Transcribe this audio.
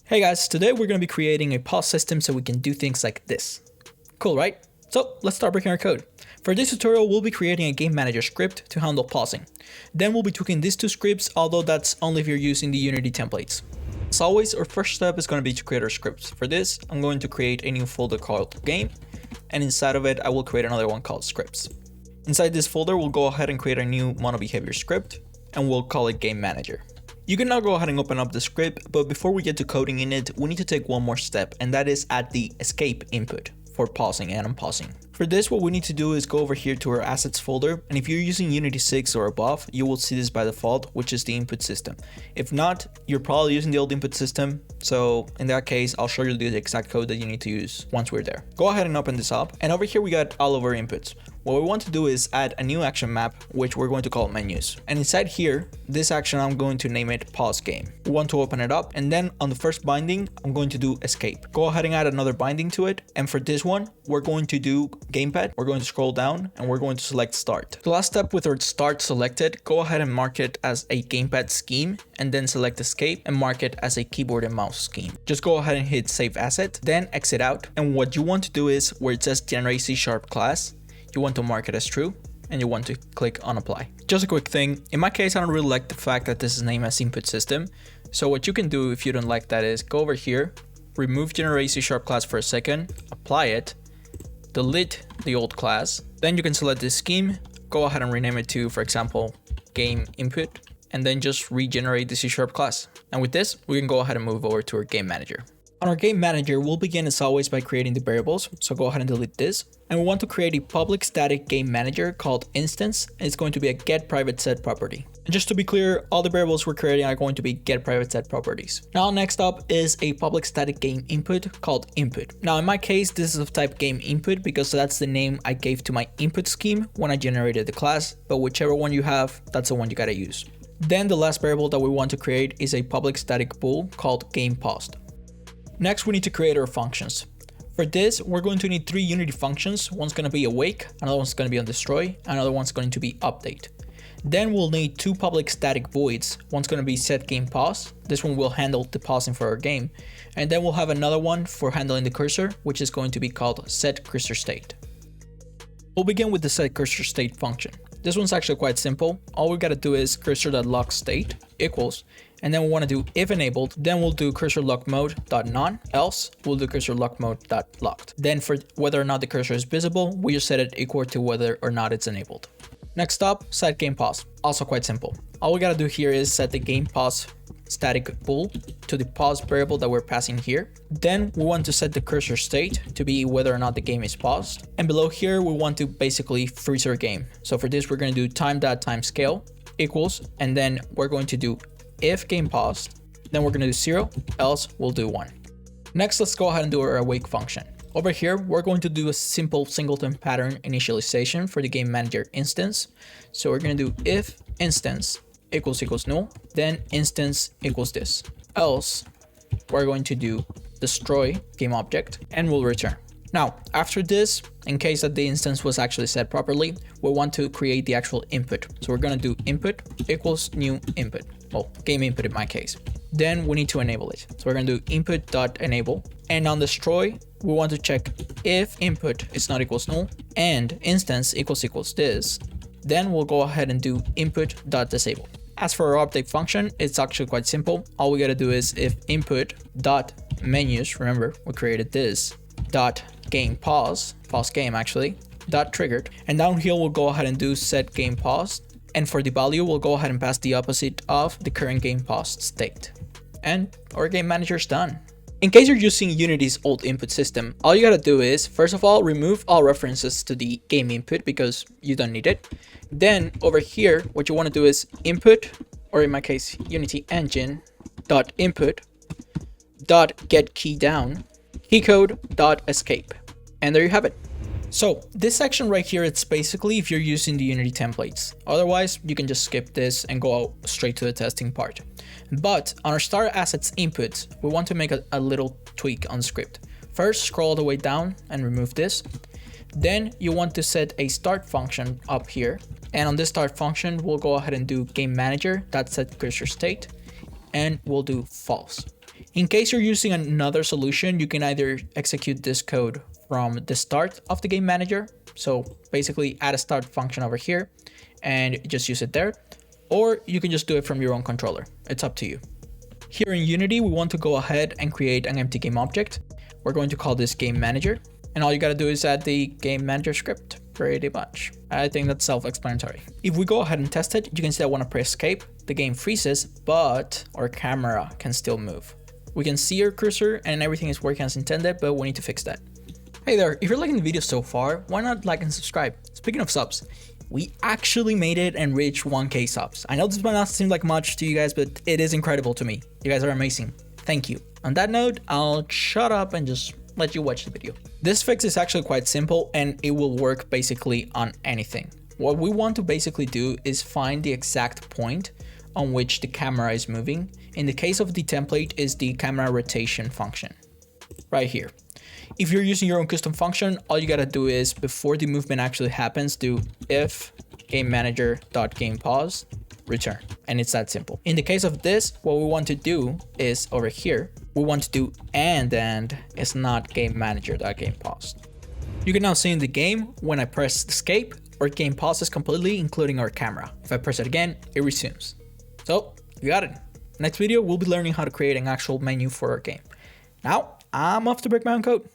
Hey guys, today we're going to be creating a pause system so we can do things like this. Cool, right? So let's start breaking our code. For this tutorial, we'll be creating a GameManager script to handle pausing. Then we'll be tweaking these two scripts, although that's only if you're using the Unity templates. As always, our first step is going to be to create our scripts. For this, I'm going to create a new folder called game, and inside of it, I will create another one called scripts. Inside this folder, we'll go ahead and create a new monobehavior script, and we'll call it GameManager. You can now go ahead and open up the script, but before we get to coding in it, we need to take one more step, and that is add the escape input for pausing and unpausing. For this, what we need to do is go over here to our assets folder, and if you're using Unity 6 or above, you will see this by default, which is the input system. If not, you're probably using the old input system, so in that case, I'll show you the exact code that you need to use once we're there. Go ahead and open this up, and over here we got all of our inputs. What we want to do is add a new action map, which we're going to call menus. And inside here, this action, I'm going to name it pause game. We want to open it up, and then on the first binding, I'm going to do escape. Go ahead and add another binding to it. And for this one, we're going to do gamepad. We're going to scroll down and we're going to select start. The last step with our start selected, go ahead and mark it as a gamepad scheme, and then select escape and mark it as a keyboard and mouse scheme. Just go ahead and hit save asset, then exit out. And what you want to do is where it says generate C# class, you want to mark it as true, and you want to click on apply. Just a quick thing, in my case, I don't really like the fact that this is named as input system. So what you can do if you don't like that is go over here, remove generate C# class for a second, apply it, delete the old class. Then you can select this scheme, go ahead and rename it to, for example, game input, and then just regenerate the C# class. And with this, we can go ahead and move over to our game manager. On our game manager, we'll begin as always by creating the variables. So go ahead and delete this. And we want to create a public static game manager called instance. And it's going to be a get private set property. And just to be clear, all the variables we're creating are going to be get private set properties. Now, next up is a public static game input called input. Now, in my case, this is of type game input because that's the name I gave to my input scheme when I generated the class. But whichever one you have, that's the one you gotta use. Then the last variable that we want to create is a public static bool called game paused. Next, we need to create our functions. For this, we're going to need three Unity functions. One's going to be awake, another one's going to be on destroy, another one's going to be update. Then we'll need two public static voids. One's going to be set game pause. This one will handle the pausing for our game. And then we'll have another one for handling the cursor, which is going to be called set cursor state. We'll begin with the set cursor state function. This one's actually quite simple. All we got to do is cursor.lockState equals, and then we want to do if enabled, then we'll do cursor lock mode dot none, else we'll do cursor lock mode dot locked. Then for whether or not the cursor is visible, we just set it equal to whether or not it's enabled. Next up, set game pause. Also quite simple. All we got to do here is set the game pause static bool to the pause variable that we're passing here. Then we want to set the cursor state to be whether or not the game is paused. And below here, we want to basically freeze our game. So for this, we're going to do time.timescale equals, and then we're going to do if game paused, then we're going to do 0, else we'll do 1. Next, let's go ahead and do our awake function. Over here, we're going to do a simple singleton pattern initialization for the game manager instance. So we're going to do if instance equals null, then instance equals this. Else, we're going to do destroy game object, and we'll return. Now, after this, in case that the instance was actually set properly, we want to create the actual input. So we're going to do input equals new input. Well, game input in my case. Then we need to enable it. So we're going to do input.enable. And on destroy, we want to check if input is not equals null and instance equals this. Then we'll go ahead and do input.disable. As for our update function, it's actually quite simple. All we got to do is if input.menus, remember we created this, dot game pause game actually, dot triggered. And down here, we'll go ahead and do set game paused. And for the value, we'll go ahead and pass the opposite of the current game paused state. And our game manager is done. In case you're using Unity's old input system, all you gotta do is, first of all, remove all references to the game input because you don't need it. Then over here, what you wanna do is input, or in my case, Unity engine dot input dot get key down, keycode dot escape. And there you have it. So this section right here, it's basically if you're using the Unity templates. Otherwise, you can just skip this and go straight to the testing part. But on our start assets input, we want to make a little tweak on the script. First, scroll all the way down and remove this. Then you want to set a start function up here. And on this start function, we'll go ahead and do game manager, that's set cursor state, and we'll do false. In case you're using another solution, you can either execute this code from the start of the game manager. So basically add a start function over here and just use it there. Or you can just do it from your own controller. It's up to you. Here in Unity, we want to go ahead and create an empty game object. We're going to call this game manager. And all you gotta do is add the game manager script, pretty much. I think that's self-explanatory. If we go ahead and test it, you can see I wanna press escape, the game freezes, but our camera can still move. We can see our cursor and everything is working as intended, but we need to fix that. Hey there, if you're liking the video so far, why not like and subscribe? Speaking of subs, we actually made it and reached 1K subs. I know this might not seem like much to you guys, but it is incredible to me. You guys are amazing. Thank you. On that note, I'll shut up and just let you watch the video. This fix is actually quite simple and it will work basically on anything. What we want to basically do is find the exact point on which the camera is moving. In the case of the template is the camera rotation function right here. If you're using your own custom function, all you gotta do is before the movement actually happens, do if GameManager.gamePause return, and it's that simple. In the case of this, what we want to do is over here, we want to do and it's not GameManager.gamePause. You can now see in the game when I press escape, our game pauses completely, including our camera. If I press it again, it resumes. So you got it. Next video, we'll be learning how to create an actual menu for our game. Now, I'm off to break my own code.